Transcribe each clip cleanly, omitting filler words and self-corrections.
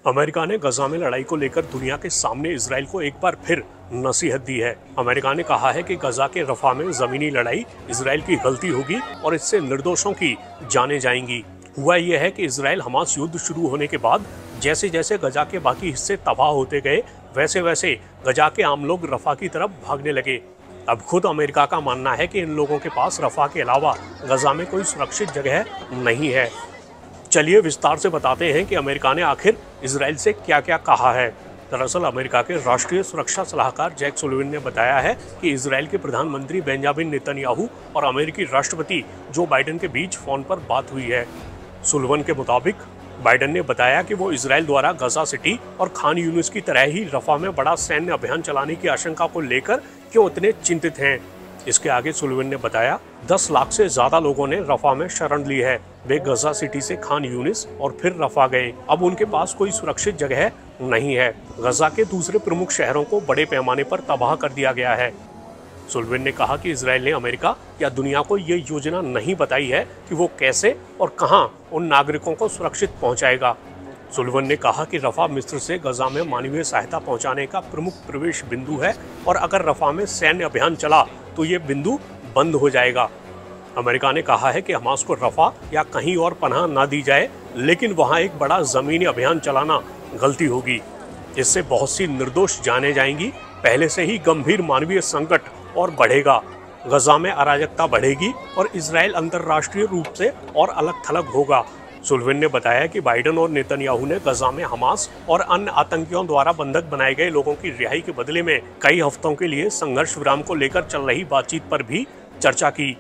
America ने गजा में लड़ाई को लेकर दुनिया के सामने इजराइल को एक बार फिर नसीहत दी है। अमेरिका ने कहा है कि गजा के रफा में जमीनी लड़ाई इजराइल की गलती होगी और इससे निर्दोषों की जानें जाएंगी। हुआ यह है कि इजराइल हमास युद्ध शुरू होने के बाद जैसे जैसे गजा के बाकी हिस्से तबाह होते गए, वैसे वैसे गजा के आम लोग रफा की तरफ भागने लगे। अब खुद अमेरिका का मानना है कि इन लोगों के पास रफा के अलावा गजा में कोई सुरक्षित जगह नहीं है। चलिए विस्तार से बताते हैं कि अमेरिका ने आखिर इजराइल से क्या क्या कहा है। दरअसल अमेरिका के राष्ट्रीय सुरक्षा सलाहकार जैक सुलिवन ने बताया है कि इजराइल के प्रधानमंत्री बेंजामिन नेतन्याहू और अमेरिकी राष्ट्रपति जो बाइडेन के बीच फोन पर बात हुई है। सुलिवन के मुताबिक बाइडेन ने बताया कि वो इजराइल द्वारा गजा सिटी और खान यूनिस की तरह ही रफा में बड़ा सैन्य अभियान चलाने की आशंका को लेकर क्यों इतने चिंतित हैं। इसके आगे सुलिवन ने बताया 10 लाख से ज्यादा लोगों ने रफा में शरण ली है। वे गजा सिटी से खान यूनिस और फिर रफा गए। अब उनके पास कोई सुरक्षित जगह नहीं है। गजा के दूसरे प्रमुख शहरों को बड़े पैमाने पर तबाह कर दिया गया है। सुलिवन ने कहा कि इजराइल ने अमेरिका या दुनिया को ये योजना नहीं बताई है कि वो कैसे और कहां उन नागरिकों को सुरक्षित पहुंचाएगा। सुलिवन ने कहा कि रफा मिस्र से गजा में मानवीय सहायता पहुंचाने का प्रमुख प्रवेश बिंदु है और अगर रफा में सैन्य अभियान चला तो ये बिंदु बंद हो जाएगा। अमेरिका ने कहा है कि हमास को रफा या कहीं और पनाह ना दी जाए, लेकिन वहां एक बड़ा जमीनी अभियान चलाना गलती होगी। इससे बहुत सी निर्दोष जाने जाएंगी। पहले से ही गंभीर मानवीय संकट और बढ़ेगा। गजा में अराजकता बढ़ेगी और इजराइल अंतर्राष्ट्रीय रूप से और अलग थलग होगा। सुलिवन ने बताया कि बाइडेन और नेतन्याहू ने गजा में हमास और अन्य आतंकियों द्वारा बंधक बनाए गए लोगों की रिहाई के बदले में कई हफ्तों के लिए संघर्ष विराम को लेकर चल रही बातचीत पर भी चर्चा की।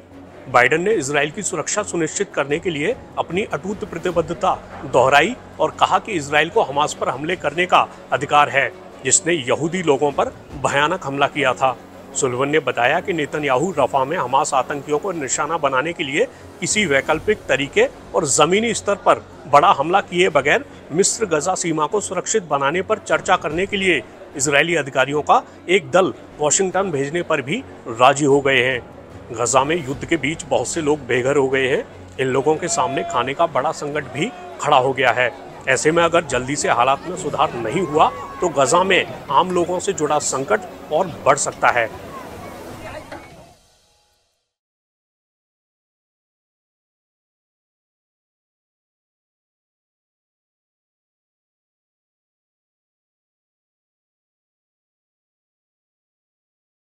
बाइडेन ने इजराइल की सुरक्षा सुनिश्चित करने के लिए अपनी अटूट प्रतिबद्धता दोहराई और कहा कि इजराइल को हमास पर हमले करने का अधिकार है, जिसने यहूदी लोगों पर भयानक हमला किया था। सुलिवन ने बताया कि नेतन्याहू रफा में हमास आतंकियों को निशाना बनाने के लिए किसी वैकल्पिक तरीके और जमीनी स्तर पर बड़ा हमला किए बगैर मिस्र गजा सीमा को सुरक्षित बनाने पर चर्चा करने के लिए इजरायली अधिकारियों का एक दल वॉशिंगटन भेजने पर भी राजी हो गए हैं। गजा में युद्ध के बीच बहुत से लोग बेघर हो गए हैं। इन लोगों के सामने खाने का बड़ा संकट भी खड़ा हो गया है। ऐसे में अगर जल्दी से हालात में सुधार नहीं हुआ तो गजा में आम लोगों से जुड़ा संकट और बढ़ सकता है।